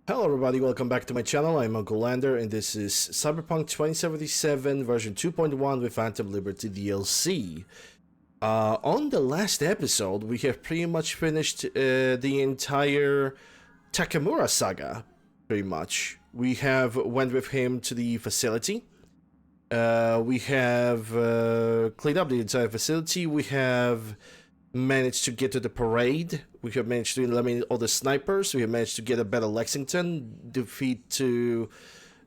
Hello everybody, welcome back to my channel. I'm Uncle Lander and this is Cyberpunk 2077 version 2.1 with Phantom Liberty DLC. On the last episode, we have pretty much finished the entire Takamura saga, pretty much. We have went with him to the facility. We have cleaned up the entire facility. We have managed to get to the parade. We have managed to eliminate all the snipers. We have managed to get a better Lexington.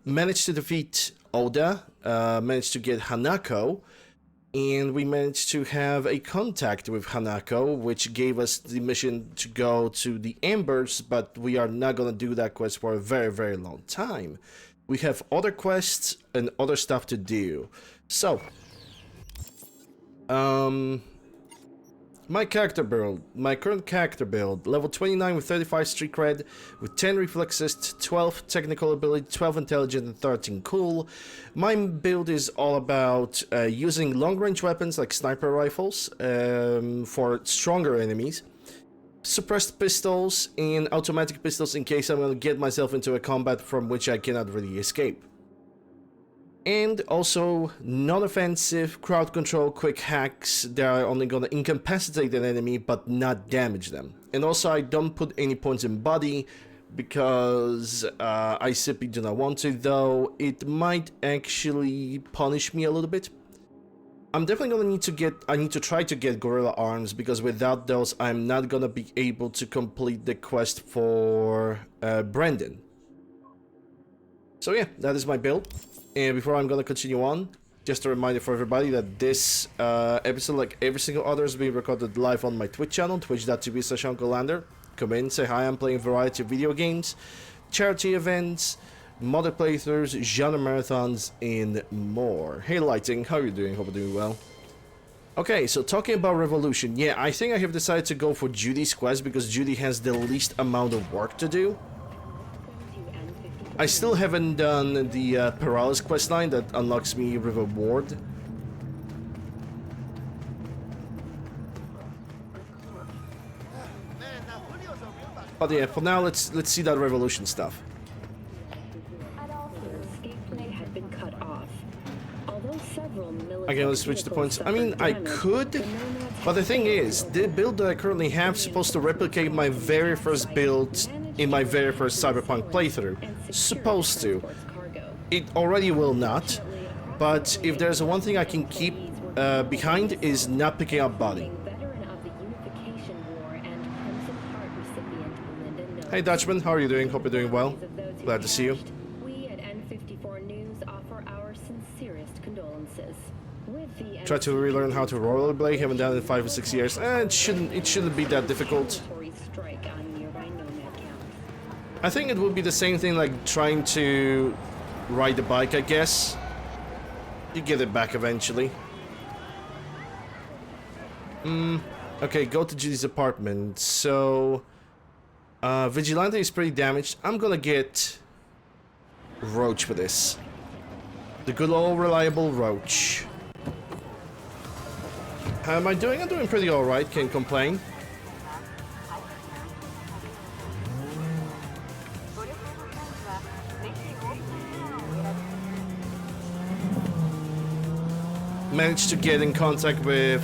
Managed to defeat Oda. Managed to get Hanako. And we managed to have a contact with Hanako, which gave us the mission to go to the Embers, but we are not gonna do that quest for a very, very long time. We have other quests and other stuff to do. So, my character build, my current character build, level 29 with 35 street cred, with 10 reflexes, 12 technical ability, 12 intelligence, and 13 cool. My build is all about using long-range weapons like sniper rifles for stronger enemies, suppressed pistols, and automatic pistols in case I'm going to get myself into a combat from which I cannot really escape. And also non-offensive crowd control quick hacks that are only gonna incapacitate an enemy but not damage them. And also I don't put any points in body because I simply do not want to, though it might actually punish me a little bit. I'm definitely gonna I need to try to get gorilla arms, because without those I'm not gonna be able to complete the quest for Brendan. So yeah, that is my build. And before I'm gonna continue on, just a reminder for everybody that this episode, like every single other, is being recorded live on my Twitch channel, twitch.tv/UncleLander. Come in, say hi. I'm playing a variety of video games, charity events, modder playthroughs, genre marathons, and more. Hey Lighting, how are you doing? Hope you're doing well. Okay, so talking about Revolution, yeah, I think I have decided to go for Judy's quest because Judy has the least amount of work to do. I still haven't done the Paralysis questline that unlocks me River Ward. But yeah, for now, let's see that Revolution stuff. Okay, let's switch the points. I mean, I could, but the thing is, the build that I currently have is supposed to replicate my very first build in my very first Cyberpunk playthrough. Supposed to. It already will not, but if there's one thing I can keep behind is not picking up body. Hey Dutchman, how are you doing? Hope you're doing well. Glad to see you. Try to relearn how to rollerblade. Haven't done it in 5 or 6 years. It shouldn't be that difficult. I think it would be the same thing like trying to ride the bike, I guess. You get it back eventually. Okay, go to Judy's apartment. So, Vigilante is pretty damaged. I'm gonna get Roach for this. The good old reliable Roach. How am I doing? I'm doing pretty alright, can't complain. Managed to get in contact with,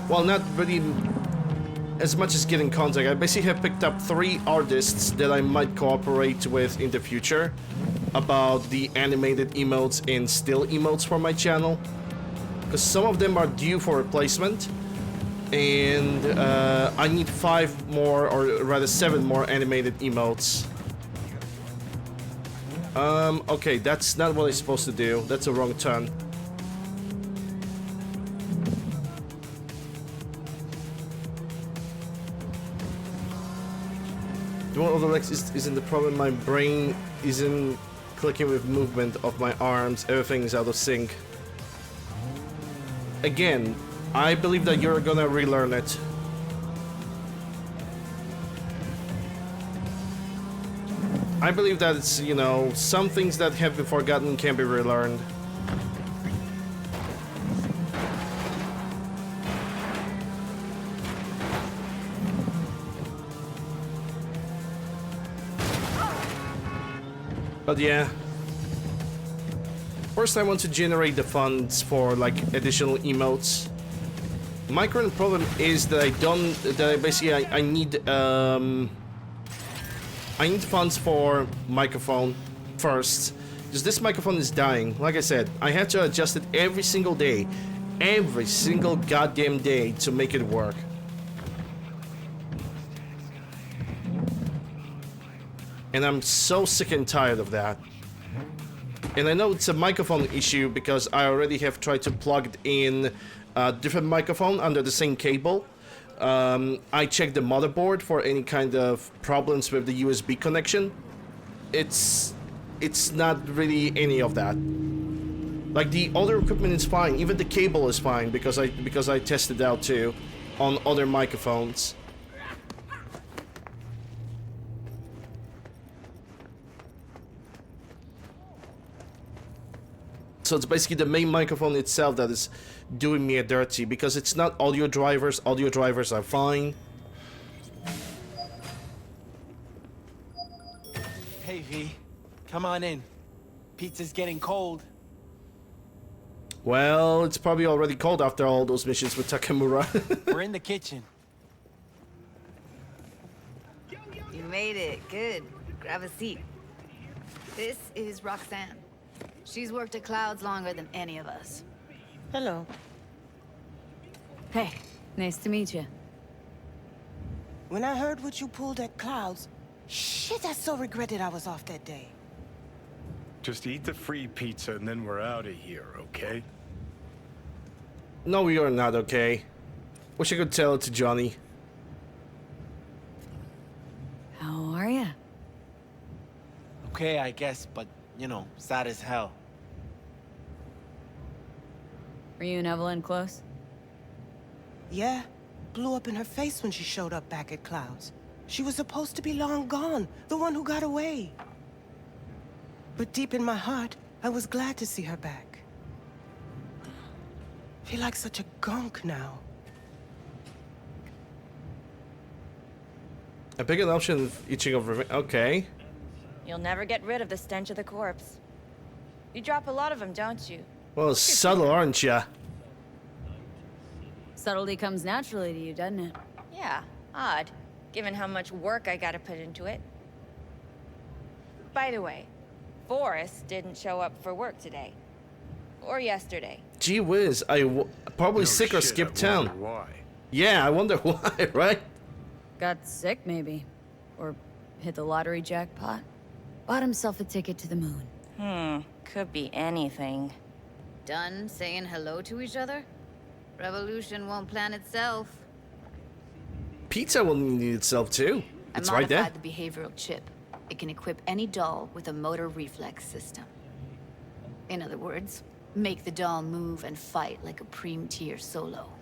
well, not really as much as get in contact. I basically have picked up 3 artists that I might cooperate with in the future about the animated emotes and still emotes for my channel, because some of them are due for replacement, and I need 5 more, or rather 7 more animated emotes. Okay, that's not what I'm supposed to do. That's a wrong turn. One of the legs isn't the problem. My brain isn't clicking with movement of my arms. Everything is out of sync. Again, I believe that you're gonna relearn it. I believe that it's, you know, some things that have been forgotten can be relearned. But yeah. First I want to generate the funds for like additional emotes. My current problem is that I need funds for microphone first. Because this microphone is dying. Like I said, I have to adjust it every single day. Every single goddamn day to make it work. And I'm so sick and tired of that. And I know it's a microphone issue because I already have tried to plug it in a different microphone under the same cable. I checked the motherboard for any kind of problems with the USB connection. It's not really any of that. Like the other equipment is fine, even the cable is fine because I tested out too on other microphones. So it's basically the main microphone itself that is doing me a dirty because it's not audio drivers. Audio drivers are fine. Hey V, come on in. Pizza's getting cold. Well, it's probably already cold after all those missions with Takamura. We're in the kitchen. You made it. Good. Grab a seat. This is Roxanne. She's worked at Clouds longer than any of us. Hello. Hey, nice to meet you. When I heard what you pulled at Clouds, shit, I so regretted I was off that day. Just eat the free pizza and then we're out of here, okay? No, you're not okay. Wish I could tell it to Johnny. How are ya? Okay, I guess, but, you know, sad as hell. Were you and Evelyn close? Yeah, blew up in her face when she showed up back at Clouds. She was supposed to be long gone, the one who got away. But deep in my heart, I was glad to see her back. Feel like such a gunk now. A big option of itching of revenge. Okay. You'll never get rid of the stench of the corpse. You drop a lot of them, don't you? Well, subtle, aren't ya? Subtlety comes naturally to you, doesn't it? Yeah, odd, given how much work I gotta put into it. By the way, Forrest didn't show up for work today. Or yesterday. Gee whiz, probably No sick or shit, skipped I town. wonder why? Yeah, I wonder why, right? Got sick, maybe. Or hit the lottery jackpot. Bought himself a ticket to the moon. Could be anything. Done saying hello to each other? Revolution won't plan itself. Pizza will need itself too. It's I right there. modified the behavioral chip. It can equip any doll with a motor reflex system. In other words, make the doll move and fight like a Prime-tier solo.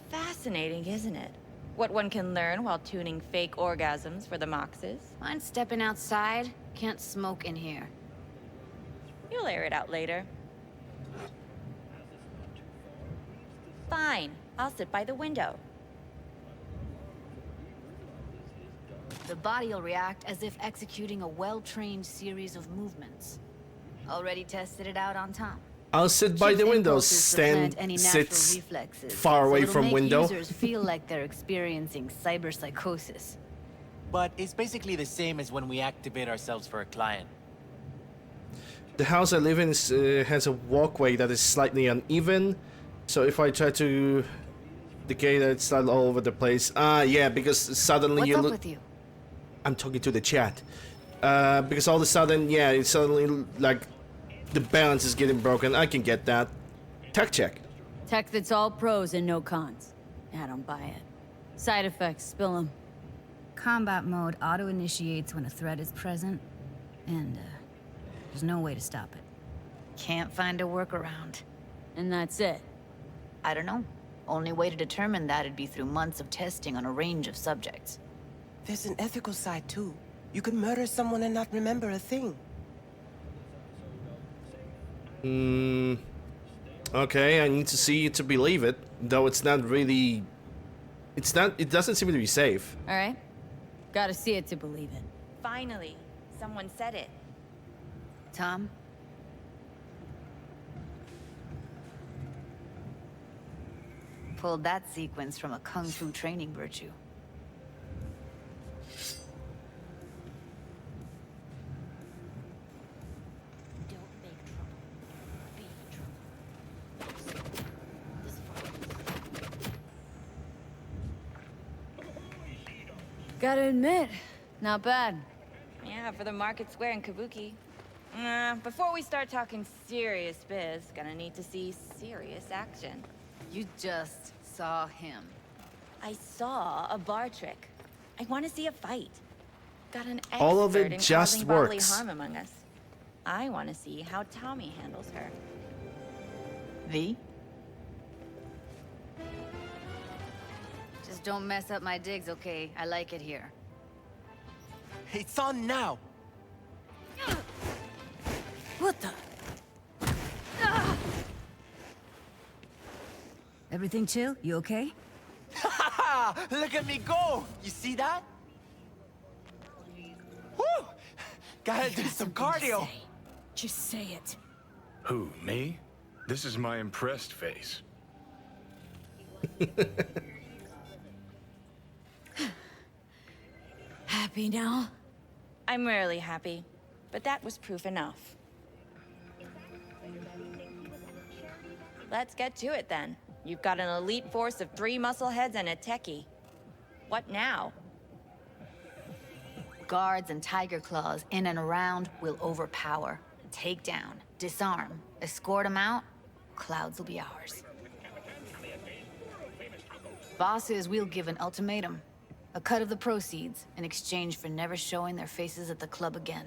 Fascinating, isn't it? What one can learn while tuning fake orgasms for the Moxes. Mind stepping outside? Can't smoke in here. You'll air it out later. Fine, I'll sit by the window. The body will react as if executing a well-trained series of movements. Already tested it out on Tom. I'll sit by the window. Sit far away from window. Users feel like they're experiencing cyberpsychosis. But it's basically the same as when we activate ourselves for a client. The house I live in has a walkway that is slightly uneven. So if I try to decay that, it's not all over the place. Yeah, because suddenly What's you up look. with you? I'm talking to the chat. Because all of a sudden, yeah, it's suddenly like the balance is getting broken. I can get that. Tech check. Tech that's all pros and no cons. I don't buy it. Side effects, spill them. Combat mode auto-initiates when a threat is present, and there's no way to stop it. Can't find a workaround. And that's it. I don't know. Only way to determine that'd be through months of testing on a range of subjects. There's an ethical side too. You could murder someone and not remember a thing. Okay, I need to see it to believe it. Though it's not really... It doesn't seem to be safe. All right? Gotta see it to believe it. Finally, someone said it. Tom? Pulled that sequence from a kung fu training virtue. Gotta admit, not bad. Yeah, for the market square in Kabuki. Before we start talking serious biz, gonna need to see serious action. You just saw him. I saw a bar trick. I want to see a fight. Got an expert All of it in just causing bodily works. harm among us. I want to see how Tommy handles her. V? Just don't mess up my digs, okay? I like it here. It's on now. What the? Everything chill? You okay? Look at me go! You see that? Woo! Gotta do some cardio. Just say it. Who, me? This is my impressed face. Happy now? I'm rarely happy, but that was proof enough. Let's get to it then. You've got an elite force of 3 muscleheads and a techie. What now? Guards and tiger claws in and around will overpower. Take down, disarm, escort them out. Clouds will be ours. Bosses, we'll give an ultimatum. A cut of the proceeds in exchange for never showing their faces at the club again.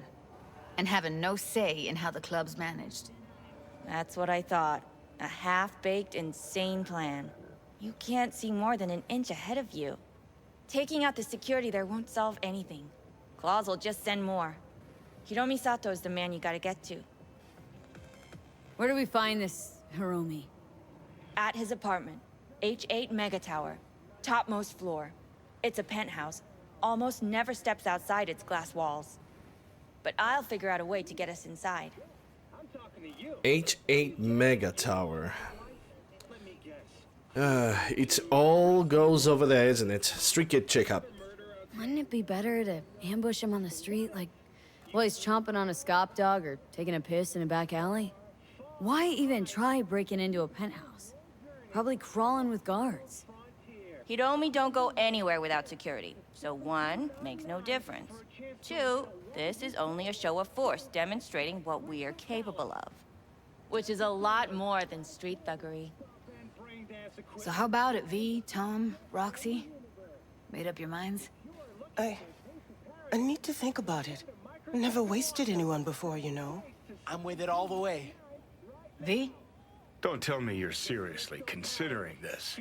And having no say in how the club's managed. That's what I thought. A half-baked, insane plan. You can't see more than an inch ahead of you. Taking out the security there won't solve anything. Claws will just send more. Hiromi Sato's the man you gotta get to. Where do we find this Hiromi? At his apartment. H8 Mega Tower. Topmost floor. It's a penthouse. Almost never steps outside its glass walls. But I'll figure out a way to get us inside. H8 Mega Tower. It all goes over there, isn't it? Street kid checkup. Wouldn't it be better to ambush him on the street, like while he's chomping on a scop dog or taking a piss in a back alley? Why even try breaking into a penthouse? Probably crawling with guards. Hiromi don't go anywhere without security. So 1, makes no difference. 2, this is only a show of force demonstrating what we are capable of. Which is a lot more than street thuggery. So how about it, V, Tom, Roxy? Made up your minds? I need to think about it. Never wasted anyone before, you know. I'm with it all the way. V? Don't tell me you're seriously considering this.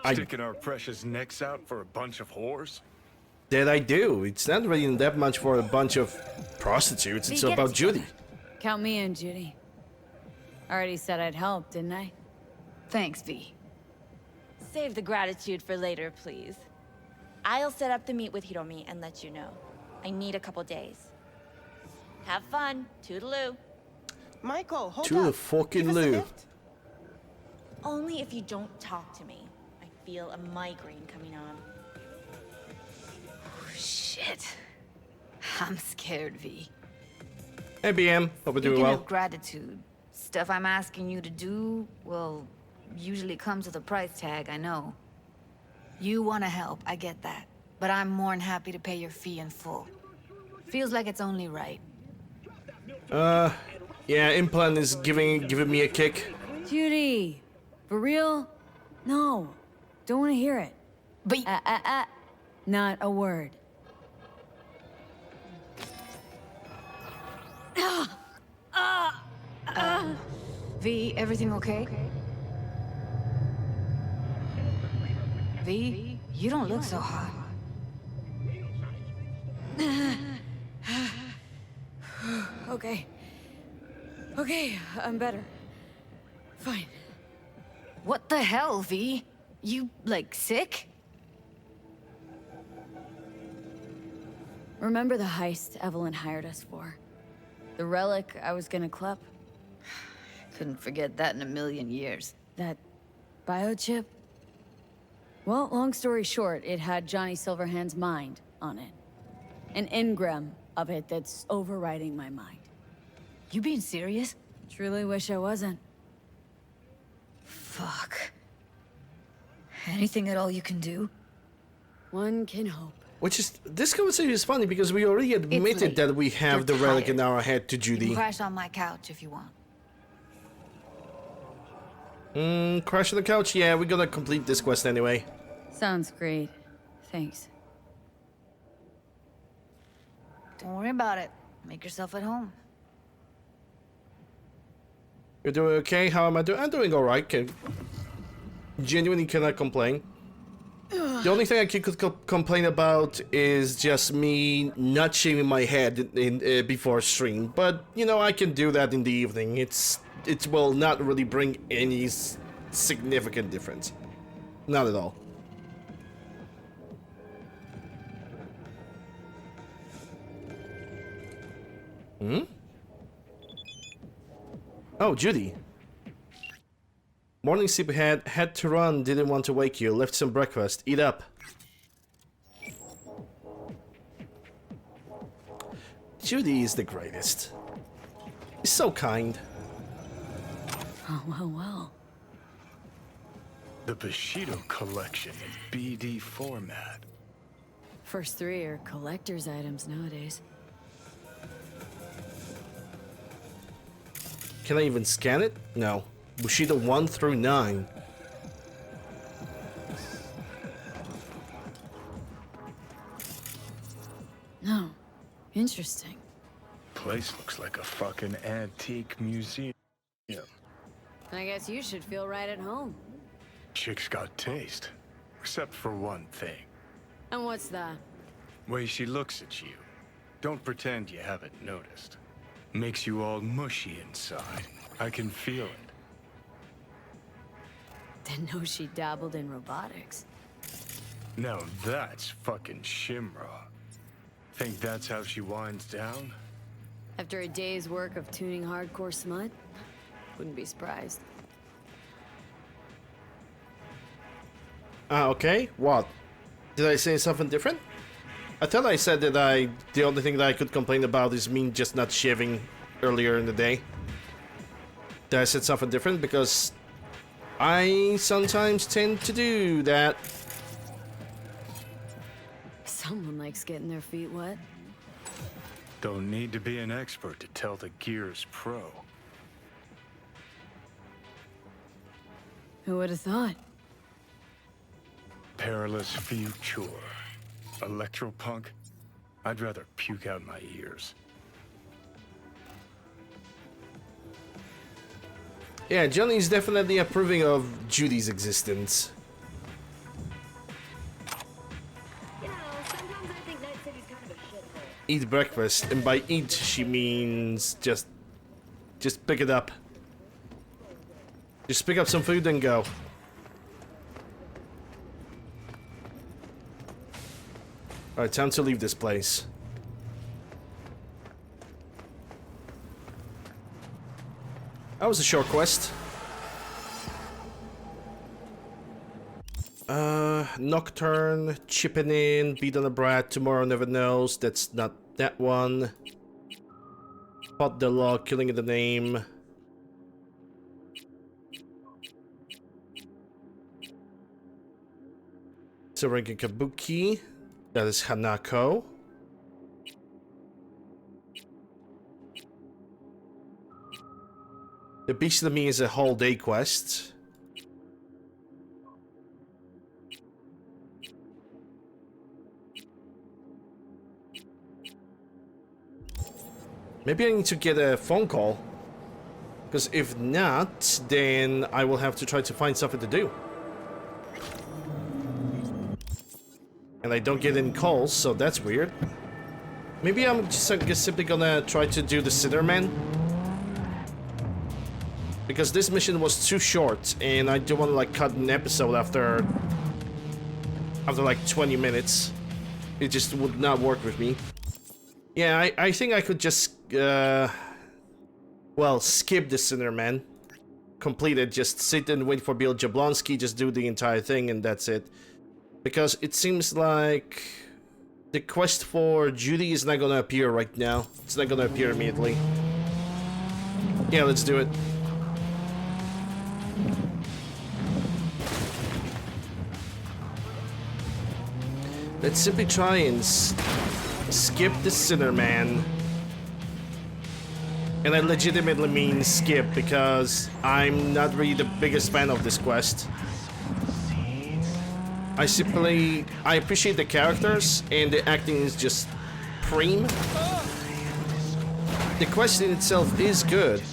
I- Sticking our precious necks out for a bunch of whores? That I do. It's not really that much for a bunch of prostitutes. It's Get it about Judy. Count me in, Judy. Already said I'd help, didn't I? Thanks, V. Save the gratitude for later, please. I'll set up the meet with Hiromi and let you know. I need a couple days. Have fun. Toodaloo. Michael, hold To up. the fucking Give us a loo. lift. Only if you don't talk to me. I feel a migraine coming on. Shit. I'm scared, V. Hey, BM. Hope you're doing Speaking well. of gratitude, stuff I'm asking you to do, well, usually comes with a price tag, I know. You want to help, I get that. But I'm more than happy to pay your fee in full. Feels like it's only right. Yeah, Implant is giving me a kick. Judy! For real? No. Don't want to hear it. But Not a word. V, everything okay? V, you don't look so hot. Okay. Okay, I'm better. Fine. What the hell, V? You, like, sick? Remember the heist Evelyn hired us for? The relic I was gonna club. Couldn't forget that in a million years. That biochip? Well, long story short, it had Johnny Silverhand's mind on it. An engram of it that's overriding my mind. You being serious? Truly wish I wasn't. Fuck. Anything at all you can do? One can hope. Which is, this conversation is funny because we already admitted late. that we have You're the relic tired. in our head to You Judy. can crash on my couch if you want. Crash on the couch? Yeah, we're gonna complete this quest anyway. Sounds great. Thanks. Don't worry about it. Make yourself at home. You're doing okay? How am I doing? I'm doing alright. Genuinely cannot complain. The only thing I could complain about is just me not shaving my head before stream. But, you know, I can do that in the evening. It will not really bring any significant difference. Not at all. Hmm? Oh, Judy. Morning, sleepyhead. Had to run, didn't want to wake you. Left some breakfast. Eat up. Judy is the greatest. She's so kind. Oh, well. The Bushido collection in BD format. First three are collector's items nowadays. Can I even scan it? No. Bushido 1 through 9. No. Interesting. Place looks like a fucking antique museum. I guess you should feel right at home. Chick's got taste. Except for one thing. And what's that? Way she looks at you. Don't pretend you haven't noticed. Makes you all mushy inside. I can feel it. Didn't know she dabbled in robotics. Now that's fucking Shimra. Think that's how she winds down? After a day's work of tuning hardcore smut? Wouldn't be surprised. Okay. What? Did I say something different? I thought I said that the only thing that I could complain about is me just not shaving earlier in the day. Did I said something different? Because I sometimes tend to do that. Someone likes getting their feet wet. Don't need to be an expert to tell the Gears pro. Who would have thought? Perilous future. Electropunk? I'd rather puke out my ears. Yeah, Johnny's definitely approving of Judy's existence. You know, sometimes I think Night City's kind of a shithole. Eat breakfast, and by eat she means just pick it up. Just pick up some food and go. Alright, time to leave this place. That was a short quest. Nocturne, chipping in, beat on a brat, tomorrow never knows. That's not that one. Spot the law, killing in the name. Serenki Kabuki. That is Hanako. The Beast of Me is a whole day quest. Maybe I need to get a phone call. Because if not, then I will have to try to find something to do. And I don't get any calls, so that's weird. Maybe I'm just simply gonna try to do the Sitterman. Because this mission was too short, and I don't want to like cut an episode after like 20 minutes. It just would not work with me. Yeah, I think I could just Well, skip the Sinner Man. Complete it, just sit and wait for Bill Jablonski, just do the entire thing and that's it. Because it seems like the quest for Judy is not gonna appear right now. It's not gonna appear immediately. Yeah, let's do it. Let's simply try and skip the Sinner Man. And I legitimately mean skip, because I'm not really the biggest fan of this quest. I appreciate the characters, and the acting is just prime. The quest in itself is good,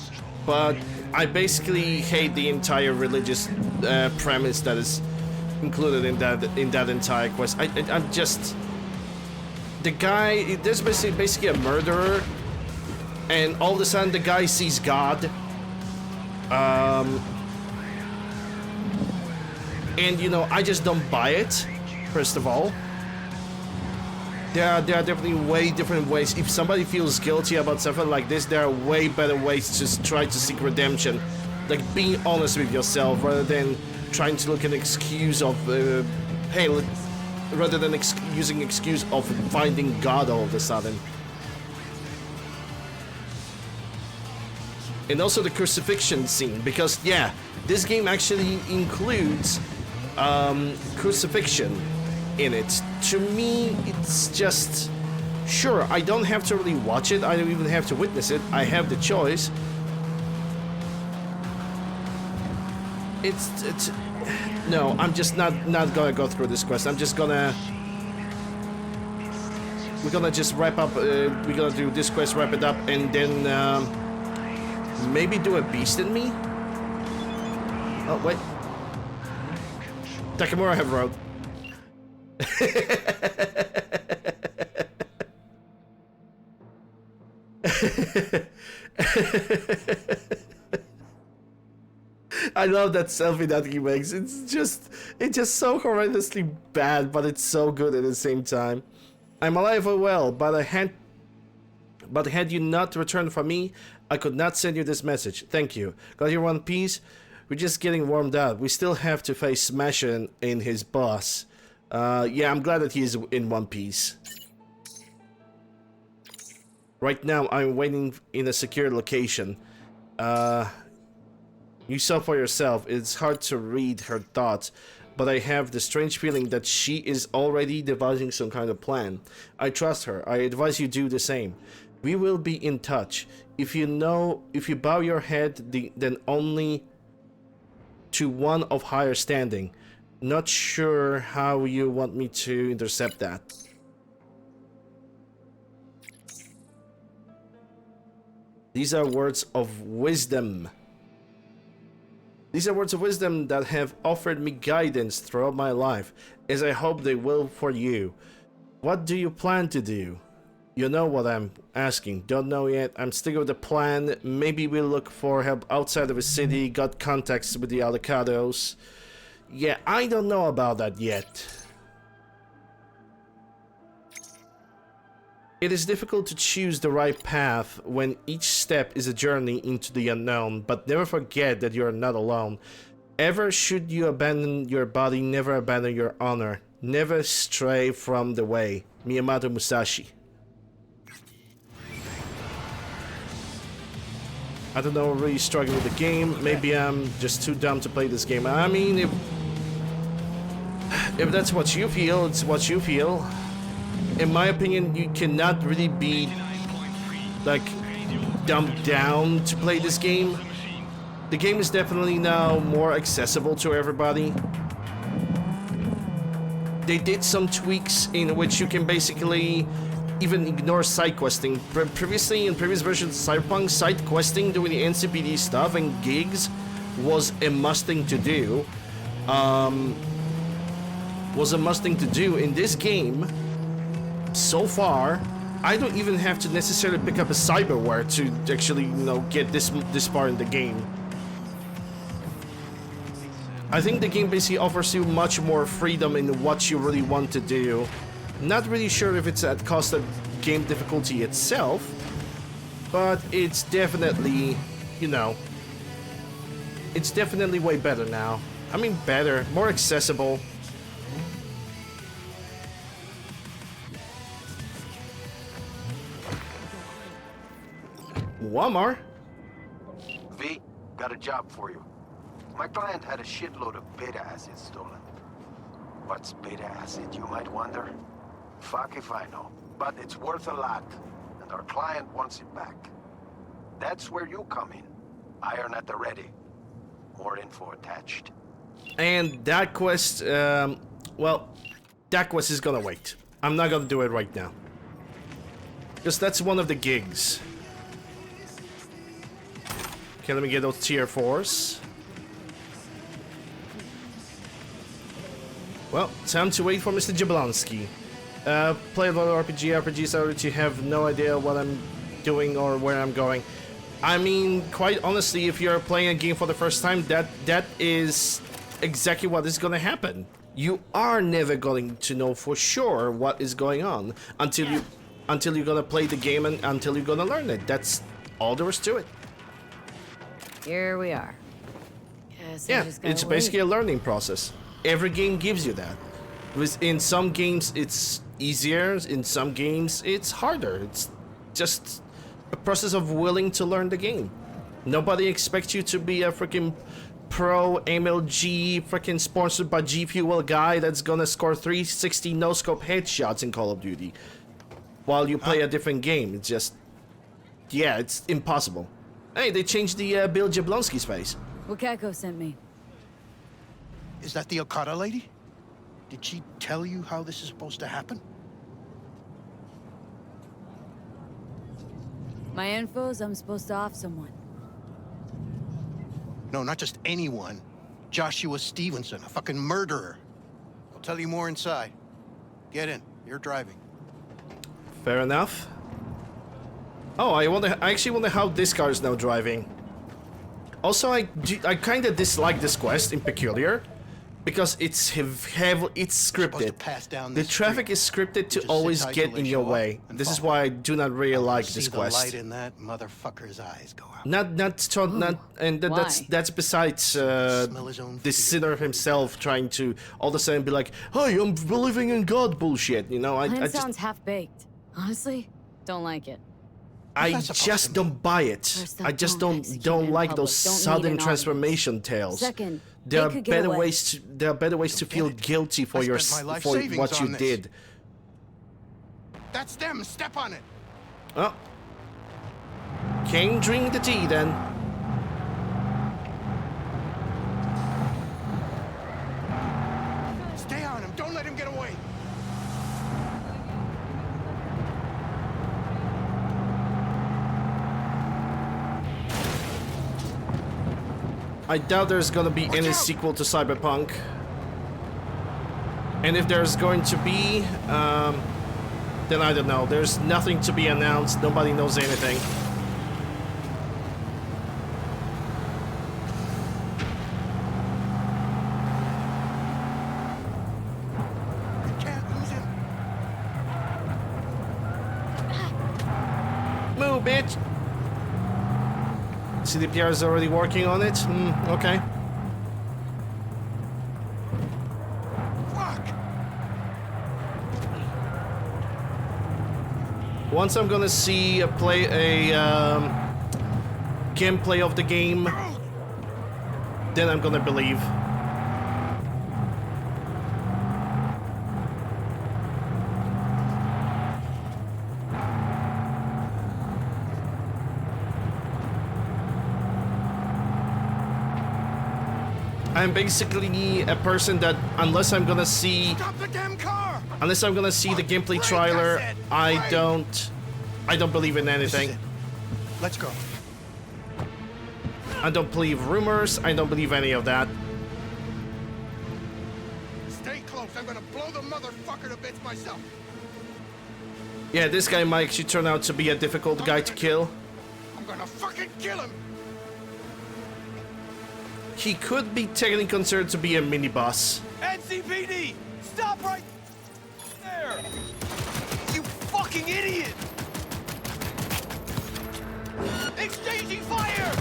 but I basically hate the entire religious premise that is included in that entire quest. I'm just... The guy, there's basically a murderer, and all of a sudden the guy sees God. And you know, I just don't buy it, first of all. There are definitely way different ways. If somebody feels guilty about something like this, there are way better ways to just try to seek redemption. Like being honest with yourself rather than trying to look at an excuse of, hey, rather than using excuse of finding God all of a sudden. And also the crucifixion scene, because yeah, this game actually includes crucifixion in it. To me, it's just... Sure, I don't have to really watch it, I don't even have to witness it, I have the choice. It's... No, I'm just not gonna go through this quest, I'm just gonna... We're gonna just wrap up, we're gonna do this quest, wrap it up, and then maybe do a Beast in Me? Oh, wait. Takamura have wrote. I love that selfie that he makes. It's just so horrendously bad, but it's so good at the same time. I'm alive and well, but had you not returned for me, I could not send you this message. Thank you. Got your one piece? We're just getting warmed up. We still have to face Smasher and his boss. Yeah, I'm glad that he's in one piece. Right now, I'm waiting in a secure location. You saw for yourself, it's hard to read her thoughts, but I have the strange feeling that she is already devising some kind of plan. I trust her. I advise you do the same. We will be in touch. If you bow your head, then only to one of higher standing. Not sure how you want me to intercept that. These are words of wisdom. These are words of wisdom that have offered me guidance throughout my life, as I hope they will for you. What do you plan to do? You know what I'm asking. Don't know yet. I'm sticking with the plan. Maybe we'll look for help outside of the city. Got contacts with the Avocados. Yeah, I don't know about that yet. It is difficult to choose the right path when each step is a journey into the unknown, but never forget that you are not alone. Ever should you abandon your body, never abandon your honor. Never stray from the way. Miyamoto Musashi. I don't know, I'm really struggling with the game. Maybe I'm just too dumb to play this game. I mean, if that's what you feel, it's what you feel. In my opinion, you cannot really be, like, dumbed down to play this game. The game is definitely now more accessible to everybody. They did some tweaks in which you can basically even ignore side questing. Previously, in previous versions of Cyberpunk, side questing, doing the NCPD stuff and gigs was a must thing to do. In this game. So far, I don't even have to necessarily pick up a cyberware to actually, you know, get this far in the game. I think the game basically offers you much more freedom in what you really want to do. Not really sure if it's at cost of game difficulty itself, but it's definitely you know, it's definitely way better now. I mean, better, more accessible. One more. V, got a job for you. My client had a shitload of beta acid stolen. What's beta acid, you might wonder? Fuck if I know, but it's worth a lot, and our client wants it back. That's where you come in. Iron at the ready. More info attached. And that quest, well, that quest is gonna wait. I'm not gonna do it right now. Because that's one of the gigs. Okay, let me get those tier 4s. Well, time to wait for Mr. Jablonski. Play a lot of RPGs already have no idea what I'm doing or where I'm going. I mean, quite honestly, if you're playing a game for the first time, that is exactly what is gonna happen. You are never going to know for sure what is going on until you're gonna play the game and until you're gonna learn it. That's all there is to it. Here we are. Guess I Yeah, just gotta it's wait. basically a learning process. Every game gives you that. In some games it's easier, in some games it's harder. It's just a process of willing to learn the game. Nobody expects you to be a freaking pro MLG freaking sponsored by G Fuel guy that's gonna score 360 no-scope headshots in Call of Duty while you play a different game. It's just, yeah, it's impossible. Hey, they changed the Bill Jablonski's face. Wakako sent me. Is that the Okada lady? Did she tell you how this is supposed to happen? My info's I'm supposed to off someone. No, not just anyone. Joshua Stevenson, a fucking murderer. I'll tell you more inside. Get in. You're driving. Fair enough. Oh, I actually wonder how this car is now driving. Also, I kind of dislike this quest in peculiar because it's scripted. The traffic is scripted to always get in your way. This is why I do not really like this quest. See the light in that motherfucker's eyes go out. That's besides the sinner himself trying to all of a sudden be like, "Hey, I'm believing in God," bullshit. You know, I Plan just sounds half-baked. Honestly, don't like it. I just don't buy it. First I up, just don't don't execute in like public. those Don't need sudden an transformation tales. Second, There they are could get better away. ways. There are better ways to feel guilty for I spent my life for savings what you on this. did. That's them. Step on it. Oh, can't drink the tea then. Stay on him. Don't let him get away. I doubt there's gonna be any sequel to Cyberpunk. And if there's going to be, then I don't know. There's nothing to be announced. Nobody knows anything. Can't lose him. Move, bitch! CDPR is already working on it? Okay. Fuck. Once I'm gonna see a gameplay of the game, then I'm gonna believe. I'm basically a person that unless I'm gonna see Stop the damn car. unless I'm gonna see the gameplay Break, trailer, I said. I Break. don't believe in This is anything. it. Let's go. I don't believe rumors, I don't believe any of that. Stay close. I'm gonna blow the motherfucker to bits myself. Yeah, this guy might actually turn out to be a difficult guy to kill. I'm gonna fucking kill him. He could be technically considered to be a mini-boss. NCPD! Stop right there! You fucking idiot! Exchanging fire!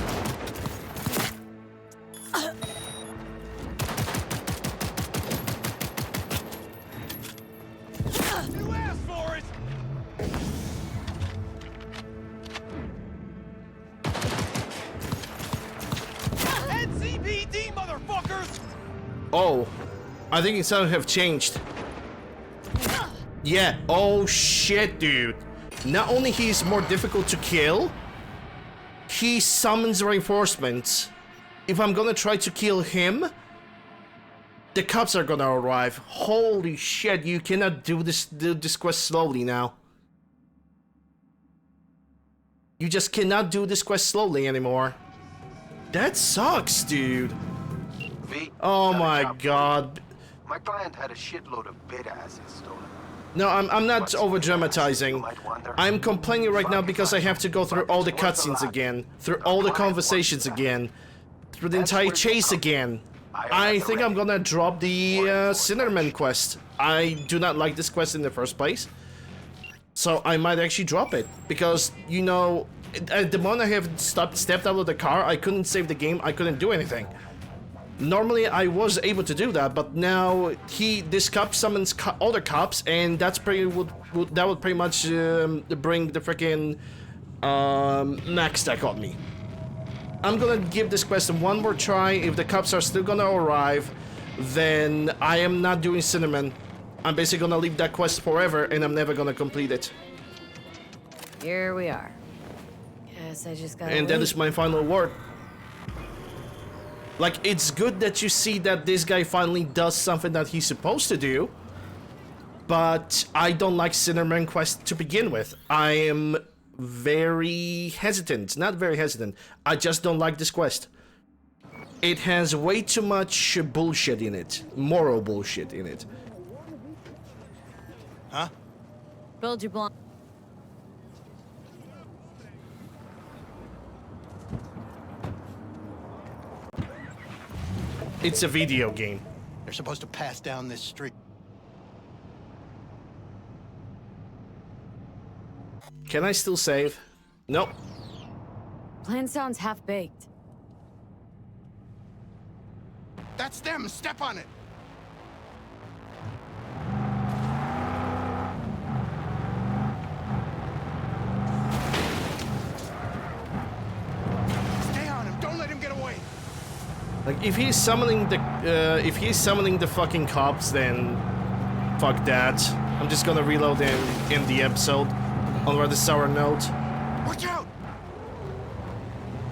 ED, motherfuckers! Oh, I think it somehow have changed. Yeah, oh shit, dude. Not only he's more difficult to kill, he summons reinforcements. If I'm gonna try to kill him, the cops are gonna arrive. Holy shit, you cannot do this quest slowly now. You just cannot do this quest slowly anymore. That sucks, dude. V, Oh got a my job for god. you. My client had a shitload of beta assets stolen. No, I'm not What's over beta assets, you dramatizing. might wonder? I'm complaining right now Fuck because if I have to go through but all the it's worth a cutscenes lot. again, through The all the client conversations wants that. again, through the That's entire where you chase come. again. I I am think ready. I'm gonna drop the Wait for it, Cinnamon Dutch. quest. I do not like this quest in the first place, so I might actually drop it because, you know, at the moment I have stepped out of the car, I couldn't save the game. I couldn't do anything. Normally I was able to do that, but now this cop summons other cops, and that's that would pretty much bring the freaking max stack on me. I'm gonna give this quest one more try. If the cops are still gonna arrive, then I am not doing Cinnamon. I'm basically gonna leave that quest forever, and I'm never gonna complete it. Here we are. Guess I just gotta And that wait. is my final word. Like, it's good that you see that this guy finally does something that he's supposed to do, but I don't like Cinnamon Quest to begin with. I am very hesitant. Not very hesitant. I just don't like this quest. It has way too much bullshit in it. Moral bullshit in it. Huh? Build your blind. It's a video game. They're supposed to pass down this street. Can I still save? Nope. Plan sounds half-baked. That's them! Step on it! Stay on him! Don't let him get away! Like, if he's summoning the fucking cops, then fuck that. I'm just gonna reload in the episode on a rather sour note. Watch out!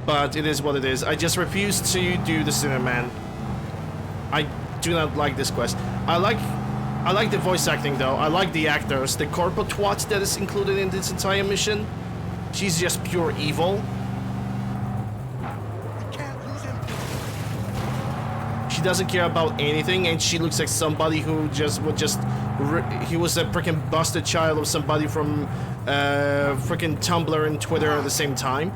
But it is what it is. I just refuse to do the Cinnamon. I do not like this quest. I like the voice acting though. I like the actors. The corporate twat that is included in this entire mission. She's just pure evil. We can't lose him! She doesn't care about anything, and she looks like somebody who he was a freaking busted child of somebody from freaking Tumblr and Twitter at the same time.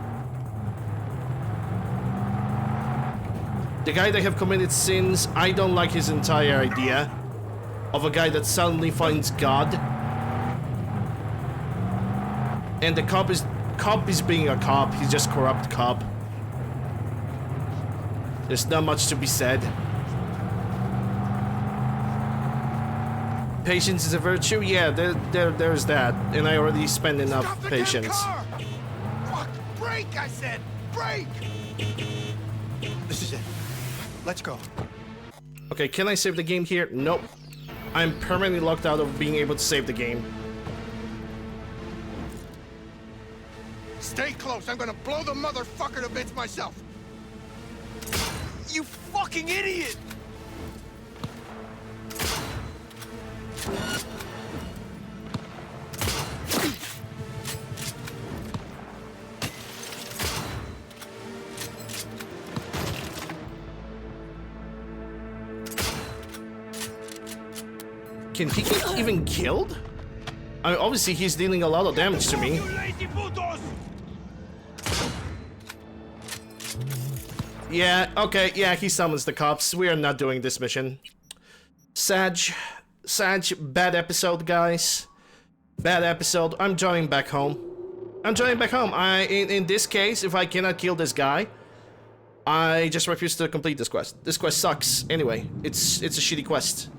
The guy that have committed sins, I don't like his entire idea of a guy that suddenly finds God. And the cop is being a cop. He's just corrupt cop. There's not much to be said. Patience is a virtue? Yeah, there's that. And I already spent enough Stop the patience. damn car! Fuck! Brake, I said! Brake! This is it. Let's go. Okay, can I save the game here? Nope. I'm permanently locked out of being able to save the game. Stay close. I'm gonna blow the motherfucker to bits myself. You fucking idiot! Can he get even killed? I mean, obviously he's dealing a lot of damage to me. You lazy putos! Yeah, okay, yeah, he summons the cops. We are not doing this mission. Sag, bad episode, guys. Bad episode. I'm joining back home. I'm joining back home. In this case, if I cannot kill this guy, I just refuse to complete this quest. This quest sucks. Anyway, it's a shitty quest.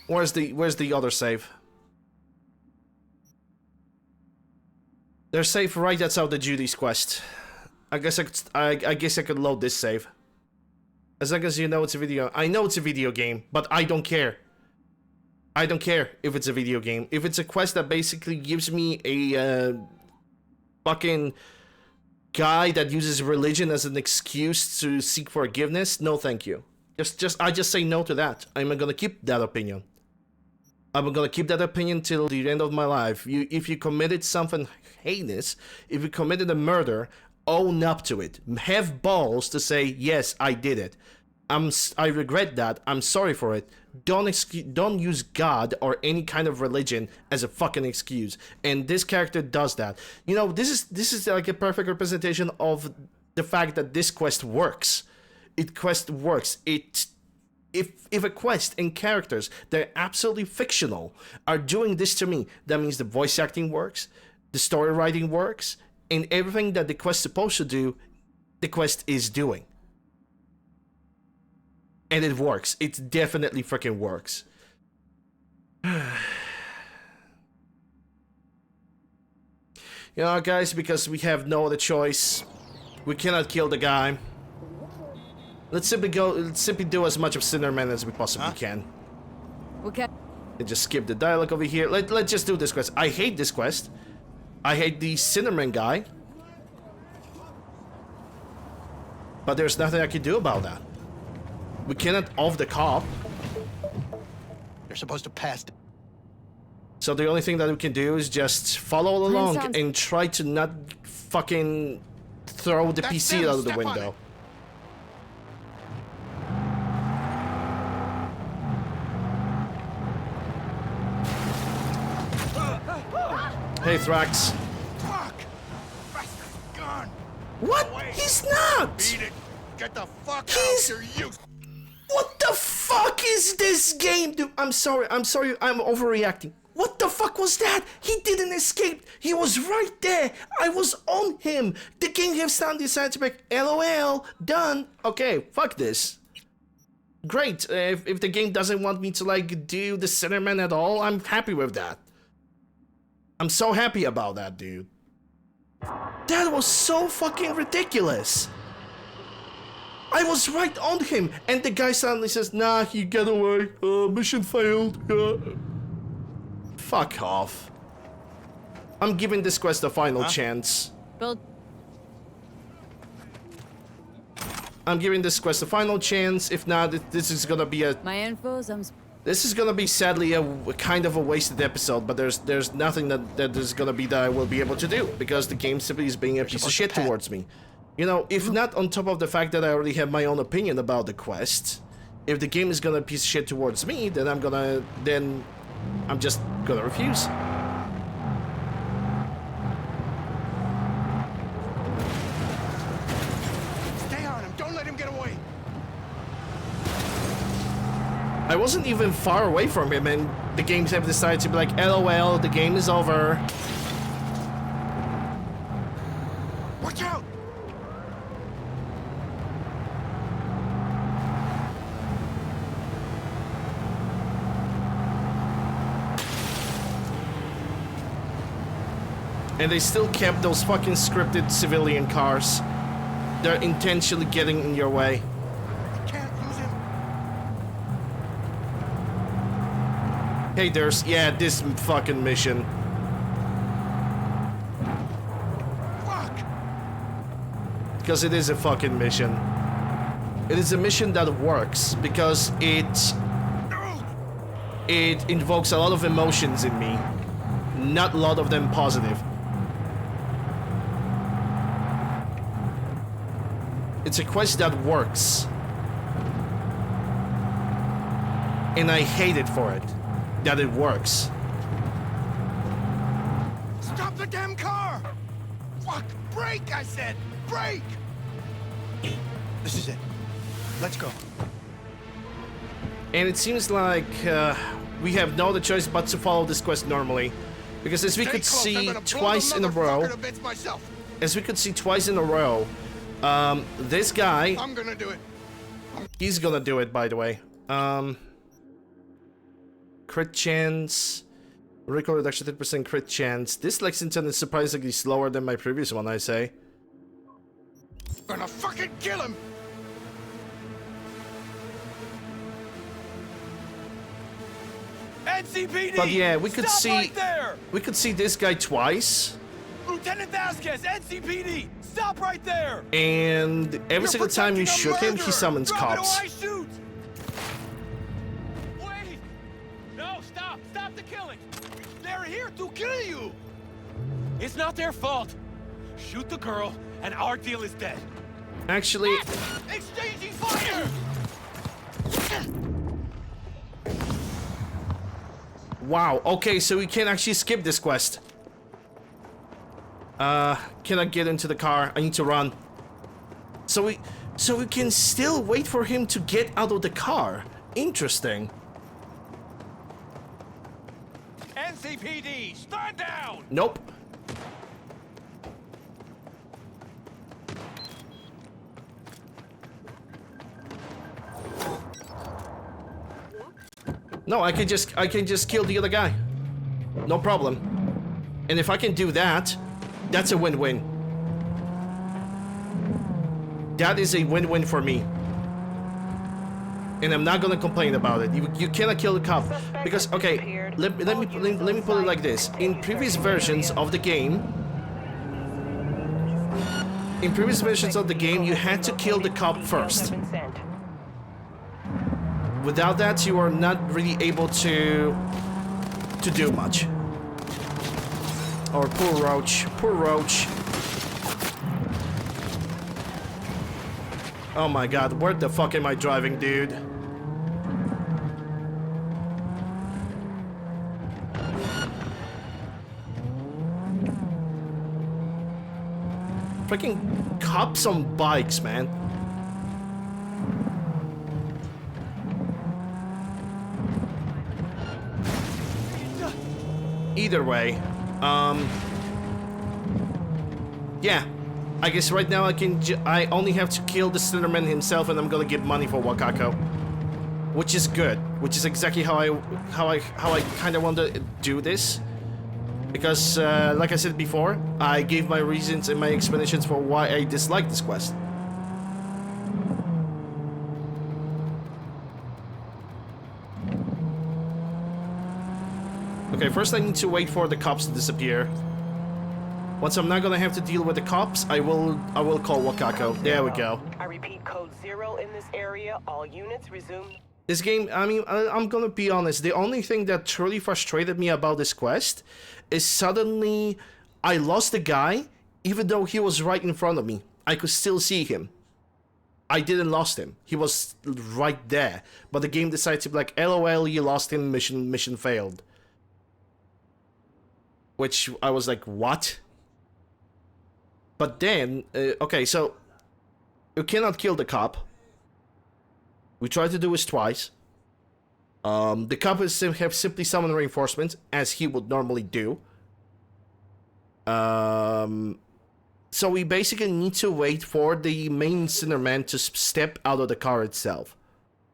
Where's the other save? There's save right outside the Judy's quest. I guess I guess I could load this save. As long as you know it's a video. I know it's a video game, but I don't care. I don't care if it's a video game. If it's a quest that basically gives me a fucking guy that uses religion as an excuse to seek forgiveness, no thank you. I just say no to that. I'm gonna keep that opinion. I'm gonna keep that opinion till the end of my life. If you committed something heinous, if you committed a murder, own up to it. Have balls to say, yes, I did it. I regret that. I'm sorry for it. Don't use God or any kind of religion as a fucking excuse. And this character does that. You know, this is like a perfect representation of the fact that this quest works. Quest works. If a quest and characters that are absolutely fictional are doing this to me, that means the voice acting works, the story writing works, and everything that the quest is supposed to do, the quest is doing. And it works. It definitely freaking works. You know, guys, because we have no other choice, we cannot kill the guy. Let's simply do as much of Cinnamon as we possibly can. Okay. And just skip the dialogue over here. Let's just do this quest. I hate this quest. I hate the Cinnamon guy. But there's nothing I can do about that. We cannot off the cop. They're supposed to pass. So the only thing that we can do is just follow along and try to not fucking throw the PC out of the window. Hey, Thrax. Fuck! Bastard's gone! What? He's not! Beat it! Get the fuck out! You're useless! What the fuck is this game, dude? I'm sorry, I'm overreacting. What the fuck was that? He didn't escape. He was right there. I was on him. The game has sound decided to make LOL, done. Okay, fuck this. Great, if the game doesn't want me to like do the Cinnamon at all, I'm happy with that. I'm so happy about that, dude. That was so fucking ridiculous. I was right on him, and the guy suddenly says, nah, he got away. Mission failed. Fuck off. I'm giving this quest a final chance. I'm giving this quest a final chance. If not, this is gonna be a... My info's This is gonna be sadly a kind of a wasted episode, but there's nothing that is gonna be that I will be able to do, because the game simply is being a piece of shit towards me. You know, if not on top of the fact that I already have my own opinion about the quest, if the game is gonna piece of shit towards me, then I'm just gonna refuse. Stay on him! Don't let him get away! I wasn't even far away from him, and the games have decided to be like, LOL, the game is over. Watch out! And they still kept those fucking scripted civilian cars. They're intentionally getting in your way. Can't lose him. Hey, this fucking mission. Fuck! Because it is a fucking mission. It is a mission that works because it invokes a lot of emotions in me. Not a lot of them positive. It's a quest that works. And I hate it for it. That it works. Stop the damn car! Fuck! Brake, I said! Brake! This is it. Let's go. And it seems like we have no other choice but to follow this quest normally. Because as we could see twice in a row, this guy, I'm gonna do it. He's gonna do it, by the way. crit chance. Recoil reduction 10% crit chance. This Lexington is surprisingly slower than my previous one, I say. Gonna fucking kill him! NCPD! But yeah, we could Stop see right there! we could see this guy twice. Lieutenant Vasquez, NCPD! Stop right there! And every You're single time you protecting a shoot him, he murderer! summons Drop it or cops. I shoot! Wait! No, stop! Stop the killing! They're here to kill you! It's not their fault. Shoot the girl, and our deal is dead. Actually, Exchanging fire! wow. Okay, so we can actually skip this quest. Can I get into the car? I need to run. So we can still wait for him to get out of the car. Interesting. NCPD, stand down! Nope. No, I can just kill the other guy. No problem. And if I can do that, that's a win-win. That is a win-win for me. And I'm not gonna complain about it. You cannot kill the cop because okay, let me put it like this. In previous versions of the game, you had to kill the cop first. Without that, you are not really able to do much. Or poor Roach. Poor Roach. Oh my god, where the fuck am I driving, dude? Freaking cops on bikes, man. Either way, yeah, I guess right now I only have to kill the Slenderman himself, and I'm gonna get money for Wakako, which is good, which is exactly how I kind of want to do this, because like I said before, I gave my reasons and my explanations for why I dislike this quest. Okay, first I need to wait for the cops to disappear. Once I'm not gonna have to deal with the cops, I will call Wakako. There we go. I repeat, code 0 in this area. All units resume. This game, I mean, I'm gonna be honest, the only thing that truly frustrated me about this quest is suddenly I lost the guy, even though he was right in front of me. I could still see him. I didn't lost him. He was right there. But the game decided to be like, LOL, you lost him, mission failed. Which I was like, what? But then, okay, so you cannot kill the cop. We tried to do this twice. The cop have simply summoned reinforcements, as he would normally do. So we basically need to wait for the main Cinderman to step out of the car itself.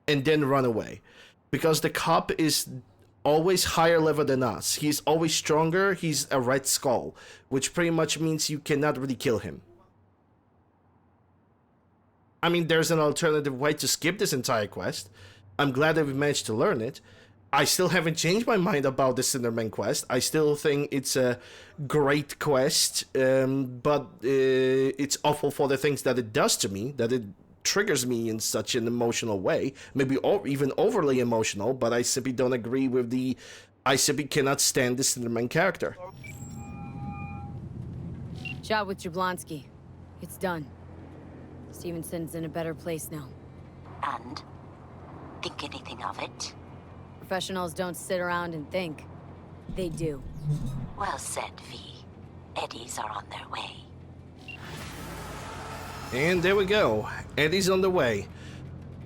And then run away. Because the cop is always higher level than us. He's always stronger. He's a Red Skull, which pretty much means you cannot really kill him. I mean, there's an alternative way to skip this entire quest. I'm glad that we managed to learn it. I still haven't changed my mind about the Cinderman quest. I still think it's a great quest, but it's awful for the things that it does to me, that it triggers me in such an emotional way, maybe even overly emotional, but I simply don't agree with the... I simply cannot stand the Cinderman character. Shot with Jablonski. It's done. Stevenson's in a better place now. And? Think anything of it? Professionals don't sit around and think. They do. Well said, V. Eddies are on their way. And there we go. Eddie's on the way.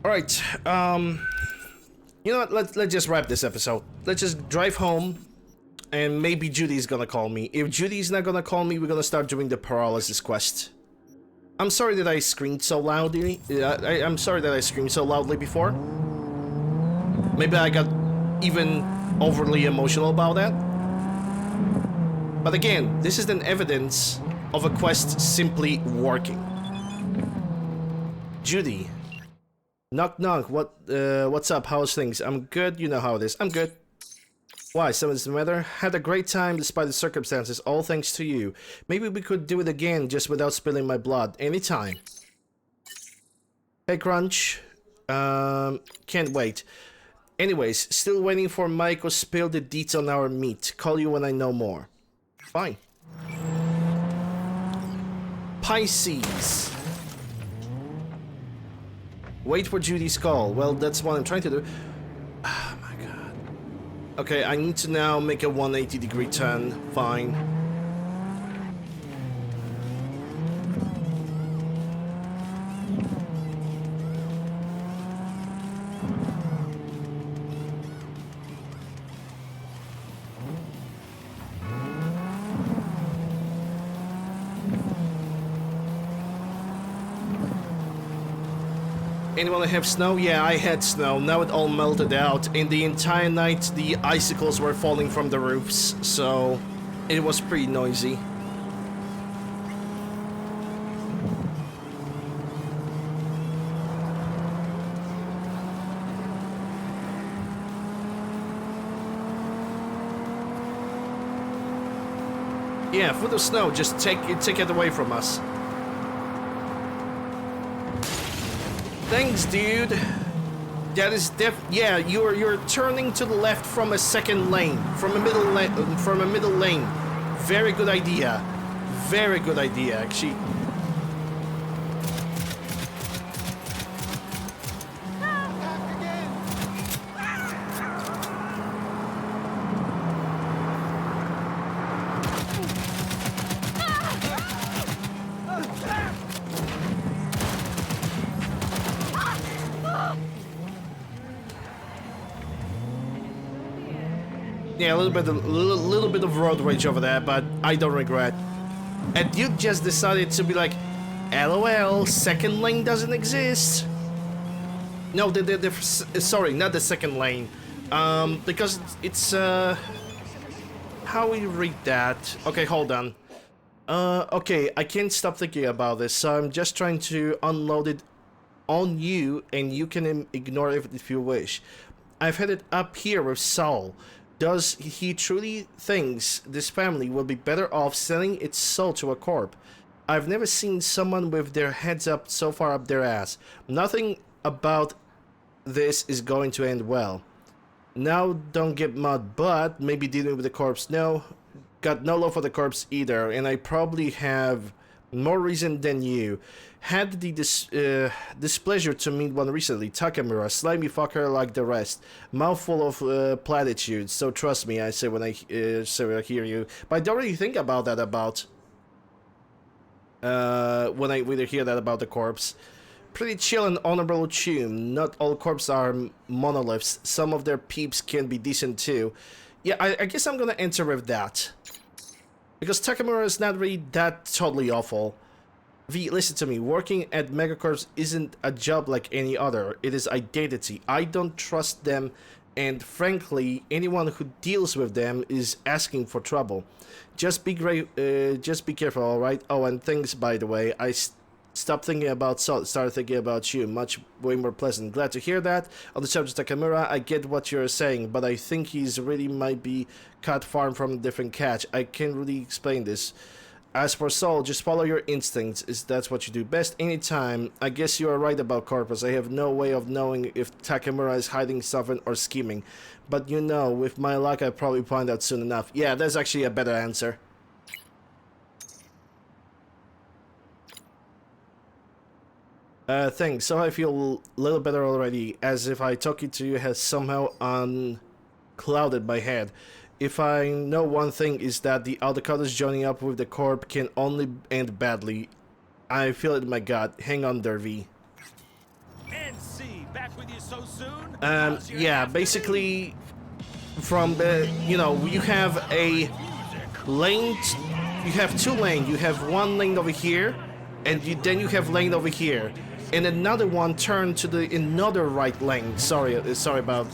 Alright, you know what, let's just wrap this episode. Let's just drive home, and maybe Judy's gonna call me. If Judy's not gonna call me, we're gonna start doing the paralysis quest. I'm sorry that I screamed so loudly. I'm sorry that I screamed so loudly before. Maybe I got even overly emotional about that. But again, this is an evidence of a quest simply working. Judy. Knock knock, what's up, how's things? I'm good, you know how it is. I'm good. Why, something's the matter? Had a great time despite the circumstances, all thanks to you. Maybe we could do it again just without spilling my blood, anytime. Hey Crunch, can't wait. Anyways, still waiting for Mike to spill the deets on our meat. Call you when I know more. Fine. Pisces. Wait for Judy's call. Well, that's what I'm trying to do. Oh my god. Okay, I need to now make a 180-degree turn. Fine. Anyone have snow? Yeah, I had snow. Now it all melted out. And the entire night, the icicles were falling from the roofs. So, it was pretty noisy. Yeah, for the snow, just take it away from us. Thanks, dude. That is yeah, you're turning to the left from a second lane, from a middle lane. Very good idea. Very good idea, actually. Yeah, a little bit of road rage over there, but I don't regret. And you just decided to be like, LOL, second lane doesn't exist. No, sorry, not the second lane. Because it's how we read that? Okay, hold on. Okay, I can't stop thinking about this, so I'm just trying to unload it on you, and you can ignore it if you wish. I've had it up here with Saul. Does he truly thinks this family will be better off selling its soul to a corp? I've never seen someone with their heads up so far up their ass. Nothing about this is going to end well. Now don't get mad, but maybe dealing with the corpse. No, got no love for the corpse either, and I probably have more reason than you. Had the displeasure to meet one recently, Takamura, slimy fucker like the rest, mouthful of platitudes. So trust me, I say when I hear you. But I don't really think about that when I hear that about the corpse. Pretty chill and honorable tune. Not all corpses are monoliths. Some of their peeps can be decent too. Yeah, I guess I'm gonna answer with that. Because Takamura is not really that totally awful. V, listen to me. Working at Megacorps isn't a job like any other. It is identity. I don't trust them, and frankly, anyone who deals with them is asking for trouble. Just be careful, all right? Oh, and thanks, by the way. I stopped thinking about Salt, started thinking about you. Much way more pleasant. Glad to hear that. On the subject of Takamura, I get what you're saying, but I think he's really might be cut far from a different catch. I can't really explain this. As for Saul, just follow your instincts, that's what you do best anytime. I guess you are right about Corpus. I have no way of knowing if Takamura is hiding something or scheming. But you know, with my luck, I'll probably find out soon enough. Yeah, that's actually a better answer. Thanks. So I feel a little better already, as if I talking to you has somehow unclouded my head. If I know one thing is that the Aldecaldos joining up with the Corp can only end badly. I feel it in my gut. Hang on there, V. NC, back with you so soon? Yeah, basically, from the, you know, you have a lane, you have two lanes. You have one lane over here, and then you have lane over here. And another one turn to the another right lane. Sorry about,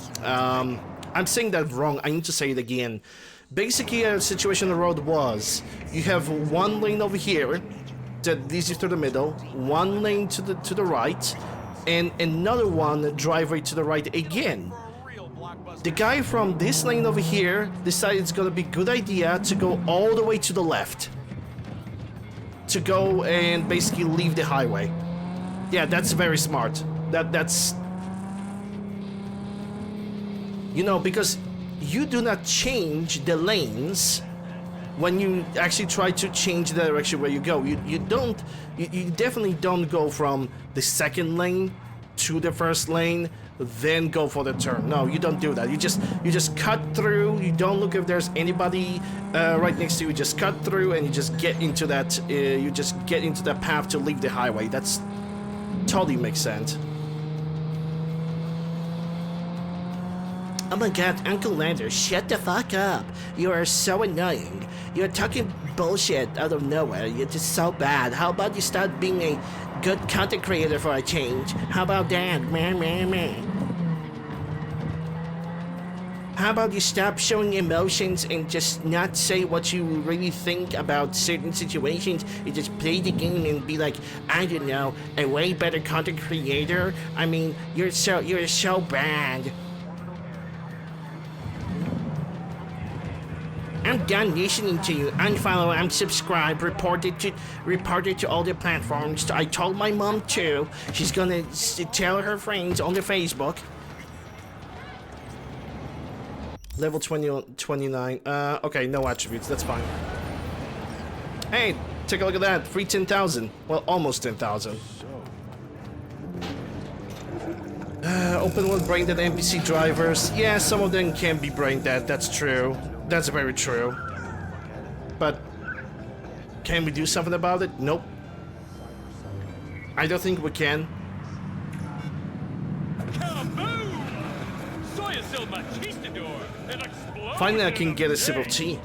I'm saying that wrong. I need to say it again. Basically, a situation on the road was you have one lane over here that leads you through the middle, one lane to the right, and another one driveway to the right again. The guy from this lane over here decided it's gonna be a good idea to go all the way to the left. To go and basically leave the highway. Yeah, that's very smart. That's... You know, because you do not change the lanes when you actually try to change the direction where you go. You definitely don't go from the second lane to the first lane, then go for the turn. No, you don't do that. You just cut through. You don't look if there's anybody right next to you. You just cut through and you just get into that. You just get into the path to leave the highway. That's totally makes sense. Oh my god, Uncle Lander, shut the fuck up. You are so annoying. You're talking bullshit out of nowhere. You're just so bad. How about you start being a good content creator for a change? How about that? Meh. How about you stop showing emotions and just not say what you really think about certain situations? You just play the game and be like, I don't know, a way better content creator? I mean, you're so bad. I'm done listening to you. Unfollow, unsubscribe, report it to all the platforms. I told my mom too. She's gonna tell her friends on the Facebook. Level 29. Okay, no attributes. That's fine. Hey, take a look at that. Free 10,000. Well, almost 10,000. Open world brain dead NPC drivers. Yeah, some of them can be brain dead. That's true. That's very true. But can we do something about it? Nope. I don't think we can. Finally, I can get a sip of tea.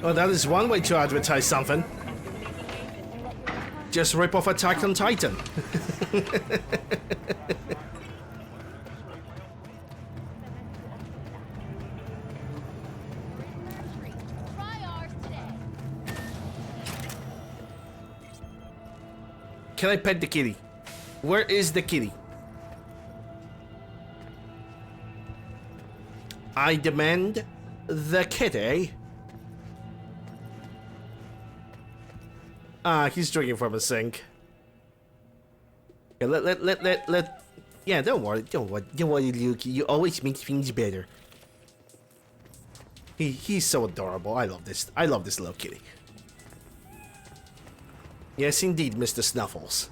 Well, that is one way to advertise something. Just rip off Attack on Titan. Can I pet the kitty? Where is the kitty? I demand the kitty. Ah, he's drinking from a sink. Yeah, let. Yeah, don't worry, Luke. You always make things better. He's so adorable. I love this little kitty. Yes, indeed, Mr. Snuffles.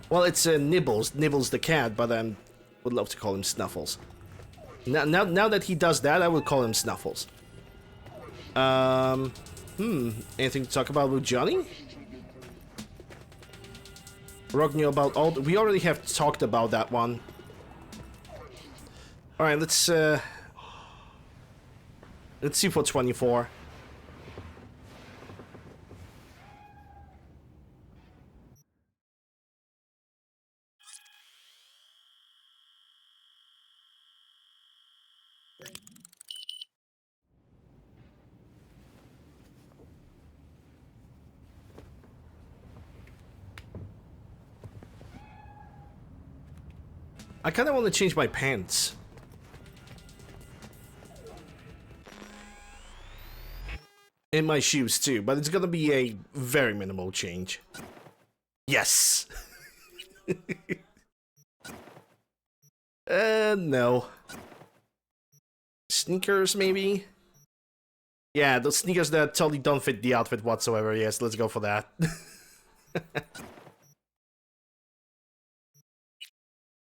Well, it's Nibbles the cat, but I would love to call him Snuffles. Now that he does that, I will call him Snuffles. Anything to talk about with Johnny? Rock knew about all. We already have talked about that one. All right, let's see for 24. I kind of want to change my pants. And my shoes too, but it's gonna be a very minimal change. Yes! No. Sneakers, maybe? Yeah, those sneakers that totally don't fit the outfit whatsoever. Yes, let's go for that.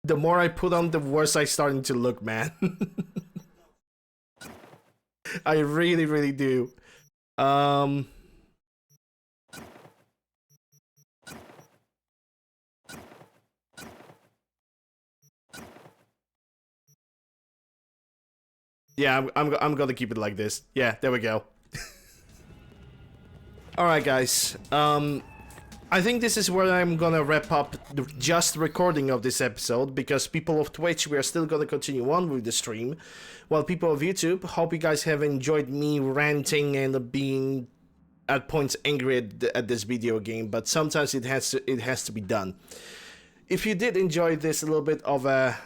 The more I put on, the worse I starting to look, man. I really, really do. Yeah, I'm gonna keep it like this. Yeah, there we go. Alright, guys. I think this is where I'm gonna wrap up the just recording of this episode, because people of Twitch, we are still gonna continue on with the stream, while people of YouTube, hope you guys have enjoyed me ranting and being at points angry at this video game, but sometimes it has to be done. If you did enjoy this a little bit of a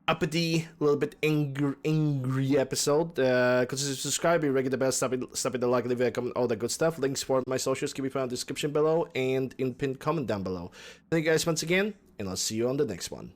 uppity, a little bit angry episode, consider subscribing, ring the bell, stop it the like, leave a comment, all that good stuff. Links for my socials can be found in the description below and in pinned comment down below. Thank you guys once again, and I'll see you on the next one.